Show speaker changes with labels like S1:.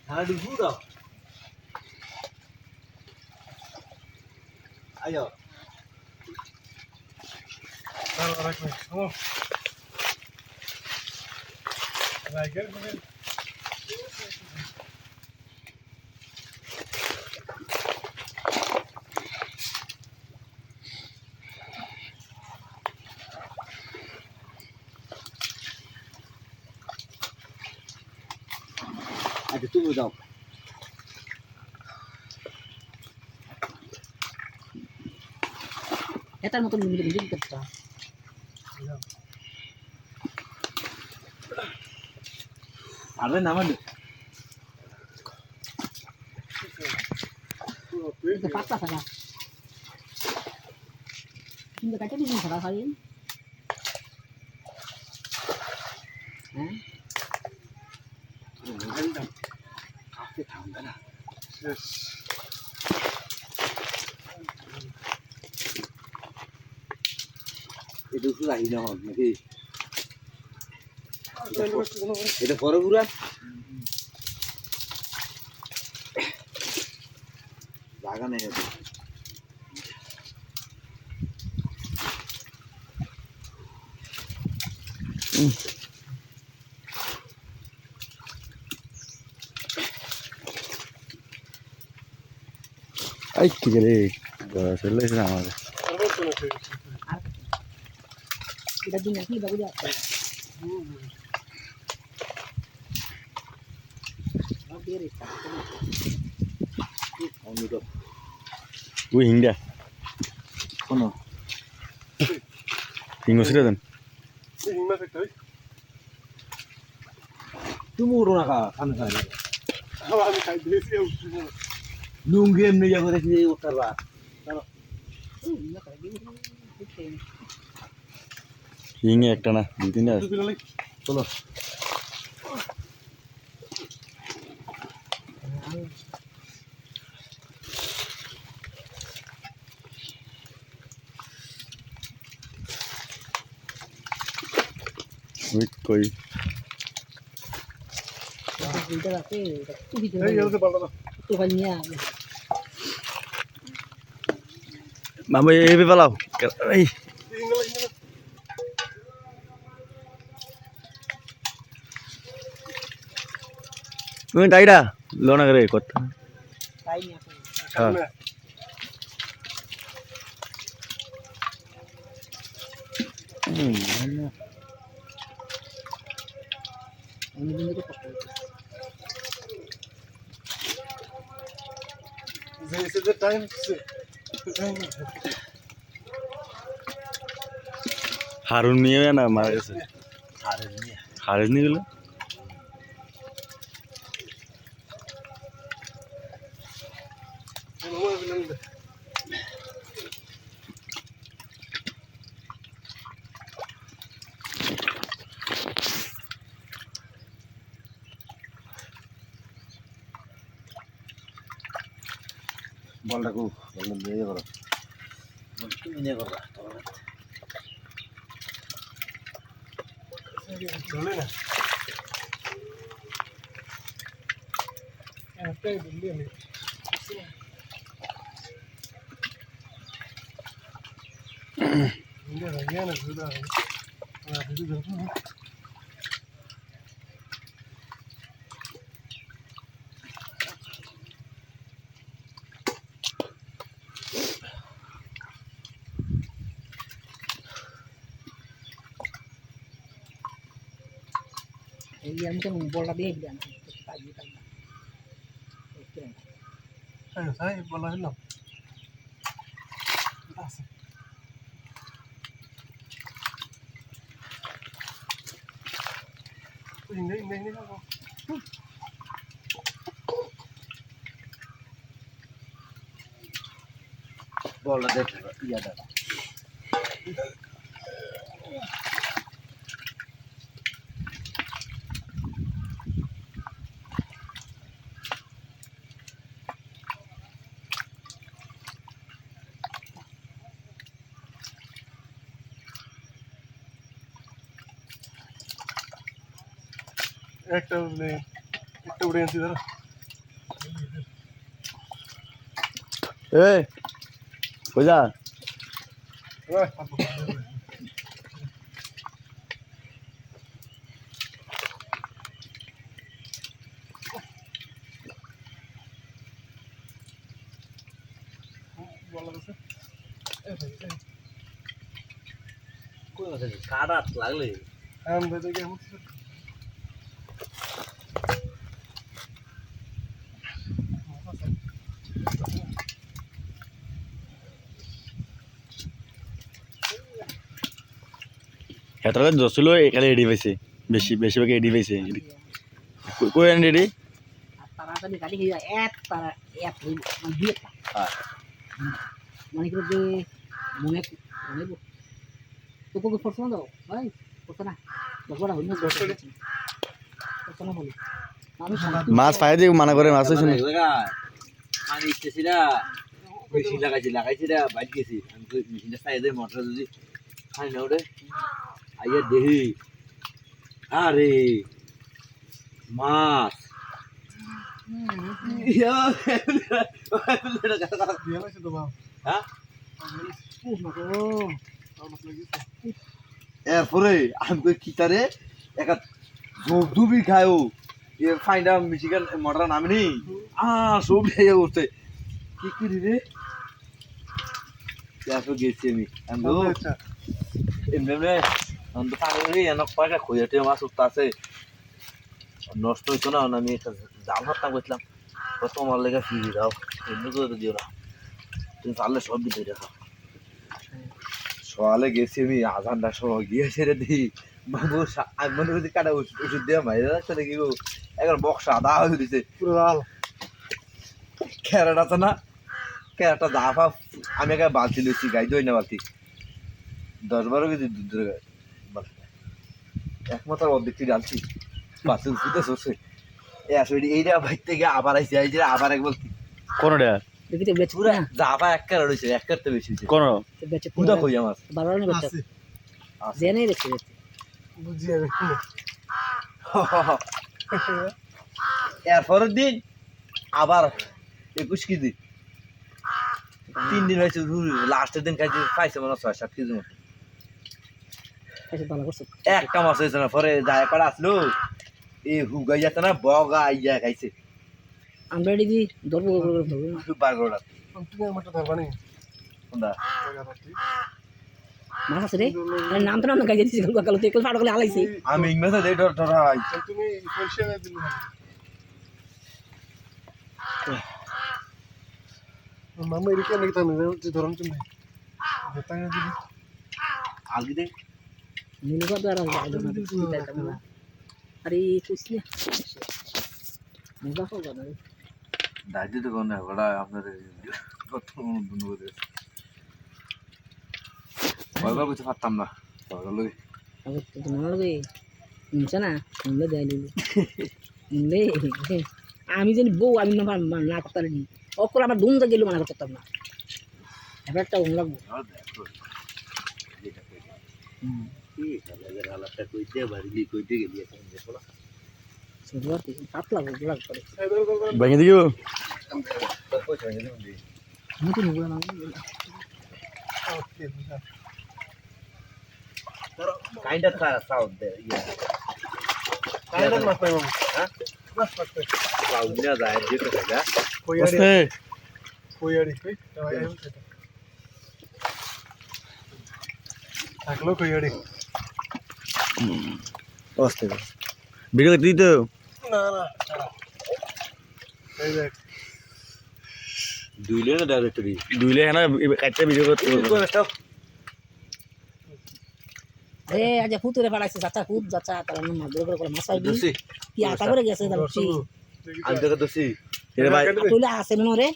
S1: Hana di buda. Ayo.
S2: Taruh lagi. Oh, lagi kan?
S1: Ada tunggu dong.
S3: Etan motor minum-minum kita.
S1: Ada nama deh.
S3: Itu patah sana. Hindi kacau di sana kali.
S1: Kafe tahu dah.
S2: Yes.
S1: Itu sudah ini orang lagi. Itu pura-pura. Jaga nih itu.
S4: Ay, ¿qué querés? Para hacerle esa madre.
S3: Kita din lagi baru dia. Biar itu.
S1: Ini tuh.
S4: Gue hingga.
S1: Kono.
S4: Hingga sih dan.
S2: Hingga sekali.
S1: Tumurunaka kan saya.
S2: Awak ni kayak desi aku.
S1: Nungguin nih yang udah sini utar lah.
S3: Iya kayak gini.
S4: Hingga একটা না দুই তিনটা আছে
S1: চলো
S4: ওই কই
S3: Kita lagi.
S2: Hey, yang sebal dah.
S3: Itu banyak.
S4: মামা এই পেলাও এই
S2: Hingga lagi.
S4: তুমি টাইডা লোনা করে কথা
S3: Lainnya.
S4: হ্যাঁ
S3: Ini itu pakai.
S2: This is the time.
S4: Harun নিয়ে না মারা গেছে
S1: হারে নিয়ে
S4: হারেস নি গেল
S1: বলটাকু বলটা নিয়ে করো তুমি নিয়ে করো
S2: চলে না একটাই বললি আমি ইন্ডিয়া রাগিয়া না সুদা না ভিডিও দেখো
S3: Yang mungkin bola dia bilang pagi kan.
S2: saya bola hello ini
S1: বলটা দেখো ইয়া দাদা
S2: একটা উড়ে আনছি ধরো
S4: এই কই যা
S2: ওই আপু বল লাগছে এই ভাই এই
S1: কই আছে কাটা লাগলে
S2: আম ভাই দেখে আমি
S4: হেতালে জছিলো একালে এডি পাইছে বেশিরভাগ এডি পাইছে কই আনি এডি
S3: আর তাড়াতাড়ি গাড়ি খেয়ে যায় এক তারা এক মানে দিয়ে মানে কি যে মনে মনে তো কোকে ফোর্স না দাও ভাই ফোর্স না বড় হইল না ফোর্স না হলো আমি
S4: মাছ পাই দিয়ে মানা করে মাছ হইছে না
S1: পানি ইচ্ছেছিলা মেশিন লাগাইছিলা বাইক গেছি আমি তো মেশিনটা সাইডে মোটর যদি পানি না ওঠে আইয়া দেখি আরে মাছ
S2: দিয়ে লাগছে তো বাবা
S1: হ্যাঁ
S2: উফ না তো আমার লাগিছে
S1: এরপরে আমি কই কিতারে একা জোর দুবি খায়ও এ ফাইন্ডা মিশিগান মোটর নামনি সব লেগে উঠছে কি করি রে এরপর গেছি আমি
S2: আচ্ছা
S1: এমনি আমি তো পানি এনক পায়টা খুঁজে মাছ উঠতে নষ্ট হইতো না আমি একটা জাল হাততাম করছিলাম তোমার লেগে ফিরে দাও এমনি করে দিও না তুমি পারলে সব দিতে দেখো সকালে গেছি আমি আজানটার সময় গিয়ে ছেড়ে দিই বাবু আমি মনে করছি কাটা ওষুধ দেওয়া মাইরে যাচ্ছে নাকি গো এখন বক্স আদা হয়ে দিছে
S2: পুরো লাল
S1: ক্যারেট আছে না ক্যারেটটা জাফা আমি একা বালতি লইছি গাই দই না বালতি 10-12 কেজি দুধ ধরে একমাত্র অর্ধেকটি ডালছি বালতি উঠতে সরছে আসলে এইটা বাইর থেকে আবার আইসি এই যে আবার এক বলতি
S4: কোনটা
S3: দেখি তো বেচে
S1: পুরা জাফা এক ক্যারেট হয়েছে এক ক্যারেট বেশি হয়েছে
S4: কোন
S3: তো বেচে
S1: পুরা কই আমার
S3: বারবার না বেচে
S2: আছে
S3: জেনে দেখছি
S2: বুঝি আমি
S1: এরপরের দিন আবার 21 কেজি 3 দিন হয়েছে লাস্টের দিন খাইছি পাইছে মনে 6-7 কেজি মতো
S3: এসে ভালো করছে
S1: একটা মাছ হয়েছে না পরে যায় করা আসলো এই হুগাই যাচ্ছে না বগা ইয়া খাইছে
S3: আমরা দিদি ধরবো
S1: বার করে
S2: তুমি আমারটা ধরবা নি
S1: কোনটা
S3: মাছ আছে রে আরে নাম তো নাম না গাইছে দিছিল কালো তেল ফাড় করে আলাইছে
S1: আমি ইংলিশে দেই ধরাই
S2: তুমি পরিষ্কার দিলে মামা এদিকে নাকি তাহলে যে ধরন তুমি বেতাঙ্গা দিদি
S1: আলগি দে
S3: নিলে কত আর আরে কইছি না মজা করব না
S1: দাদি তো কোন বড়া আপনাদের কত বন্ধু করে কয়বার কিছু পারতাম না লই
S3: আগে তো মনে লাগে নিছে না নিলে দেয় নিলে আমি জানি বউ আমি না করতে পারিনি অকর আবার দুম যা গেল মানা করতাম না এবারটা উম লাগবো সুন্দর পাতলা গোলা করে
S4: ভেঙে দিব
S3: নতুন গোলা না
S2: ওকে বুঝা
S1: kind of sound there, yeah.
S2: Kinda মাছ পাই মামা
S1: হ্যাঁ
S2: মাছ পাই
S1: sound না যায় যেতে থাকে
S2: কইয়াড়ি
S4: আছে
S2: কইয়াড়ি কই ভাই আইও তো থাকলো কইয়াড়ি
S4: অস্তে ভিডিও দেখতে দিতে
S2: না না ছাড়া এই দেখ
S1: দুইলে না ডাইরেক্টরি
S4: দুইলে না কাটতে ভিডিও করতে
S3: এ আজ ফুতুরে ফাড়াইছে চাচা খুব চাচা তার নাম ধরে করে মাছ পাইবি
S1: দোষী
S3: কি আটা করে গেছে দাম
S2: দর্শক
S1: আমি তোকে দোষী
S4: এরে ভাই
S3: কইলা আছে মনে রে